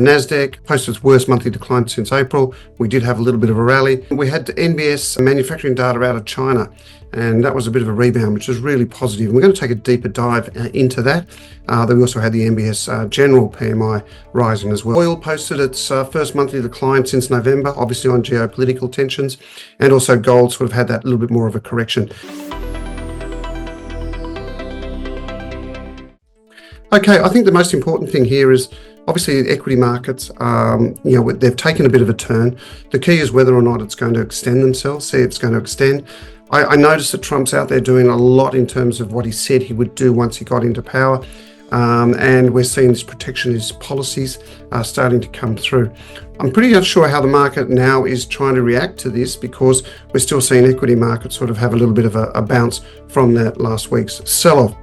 NASDAQ posted its worst monthly decline since April. We did have a little bit of a rally. We had NBS manufacturing data out of China, and that was a bit of a rebound, which is really positive. We're going to take a deeper dive into that. Then we also had the NBS general PMI rising as well. Oil posted its first monthly decline since November, obviously on geopolitical tensions, and also gold sort of had that little bit more of a correction. Okay, I think the most important thing here is obviously equity markets, they've taken a bit of a turn. The key is whether or not it's going to extend themselves, see if it's going to extend. I noticed that Trump's out there doing a lot in terms of what he said he would do once he got into power. And we're seeing these protectionist policies starting to come through. I'm pretty unsure how the market now is trying to react to this, because we're still seeing equity markets sort of have a little bit of a bounce from that last week's sell-off.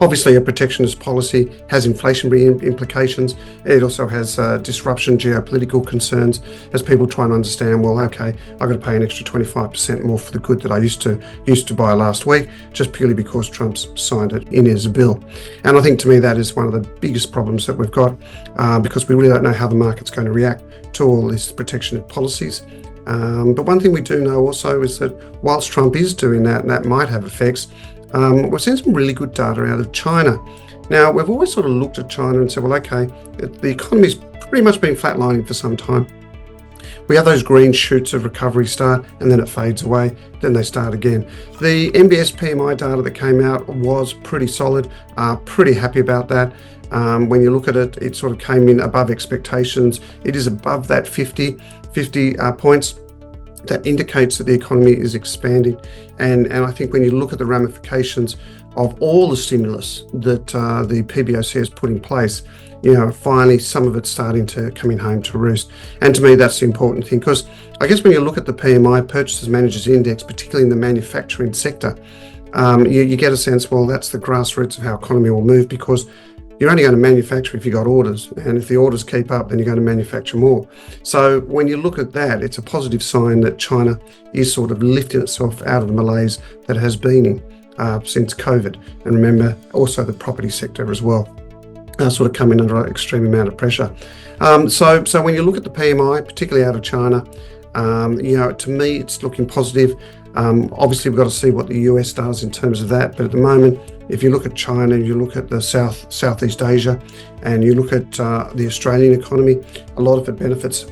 Obviously, a protectionist policy has inflationary implications. It also has disruption, geopolitical concerns, as people try and understand, well, okay, I've got to pay an extra 25% more for the good that I used to buy last week, just purely because Trump's signed it in his bill. And I think, to me, that is one of the biggest problems that we've got, because we really don't know how the market's going to react to all these protectionist policies. But one thing we do know also is that whilst Trump is doing that, and that might have effects, we're seeing some really good data out of China. Now, we've always sort of looked at China and said, well, okay, the economy's pretty much been flatlining for some time. We have those green shoots of recovery start, and then it fades away, then they start again. The NBS PMI data that came out was pretty solid, pretty happy about that. When you look at it, it sort of came in above expectations. It is above that 50 points. That indicates that the economy is expanding. And I think when you look at the ramifications of all the stimulus that the PBOC has put in place, finally some of it's starting to come in home to roost. And to me, that's the important thing, because I guess when you look at the PMI, Purchasers Managers Index, particularly in the manufacturing sector, you get a sense, well, that's the grassroots of how economy will move, because you're only going to manufacture if you got orders, and if the orders keep up, then you're going to manufacture more. So when you look at that, it's a positive sign that China is sort of lifting itself out of the malaise that it has been in since COVID. And remember, also the property sector as well, sort of coming under an extreme amount of pressure. So when you look at the PMI, particularly out of China, to me, it's looking positive. Obviously, we've got to see what the US does in terms of that. But at the moment, if you look at China, you look at the Southeast Asia, and you look at the Australian economy, a lot of it benefits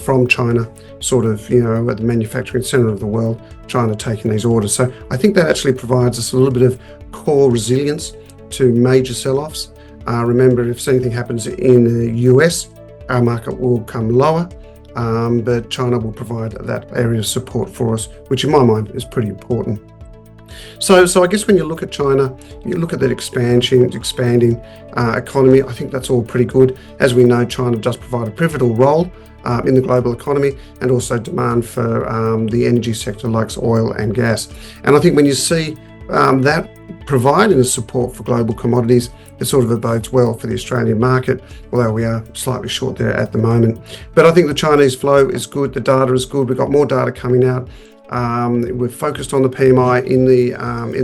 from China, sort of, at the manufacturing centre of the world, China taking these orders. So I think that actually provides us a little bit of core resilience to major sell-offs. Remember, if anything happens in the US, our market will come lower. But China will provide that area of support for us, which in my mind is pretty important. So I guess when you look at China, you look at that expanding economy, I think that's all pretty good. As we know, China does provide a pivotal role in the global economy, and also demand for the energy sector like oil and gas. And I think when you see that providing the support for global commodities, it sort of bodes well for the Australian market, although we are slightly short there at the moment. But I think the Chinese flow is good, the data is good, we've got more data coming out. We're focused on the PMI in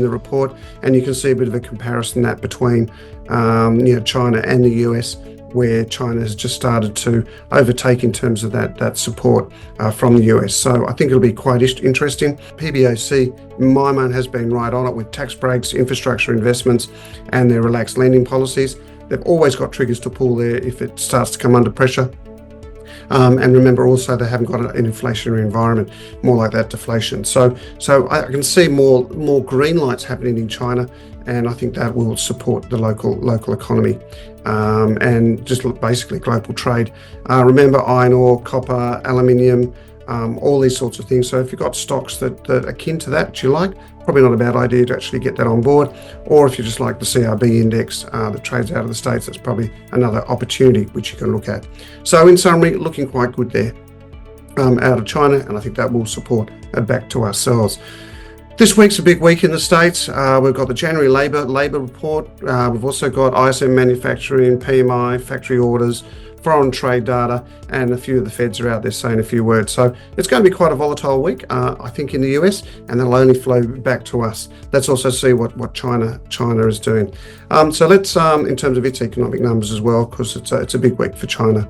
the report, and you can see a bit of a comparison that between China and the US, where China has just started to overtake in terms of that support from the US. So I think it'll be quite interesting. PBOC, in my mind, has been right on it with tax breaks, infrastructure investments, and their relaxed lending policies. They've always got triggers to pull there if it starts to come under pressure. And remember also, they haven't got an inflationary environment, more like that deflation. So I can see more green lights happening in China, and I think that will support the local economy and just basically global trade. Remember, iron ore, copper, aluminium, all these sorts of things. So if you've got stocks that are akin to that you like, probably not a bad idea to actually get that on board. Or if you just like the CRB index that trades out of the States, that's probably another opportunity which you can look at. So in summary, looking quite good there out of China, and I think that will support back to ourselves. This week's a big week in the States. We've got the January labor report. We've also got ISM manufacturing, PMI, factory orders, foreign trade data, and a few of the Feds are out there saying a few words. So it's going to be quite a volatile week, I think, in the US, and they'll only flow back to us. Let's also see what China is doing. So let's, in terms of its economic numbers as well, because it's a big week for China.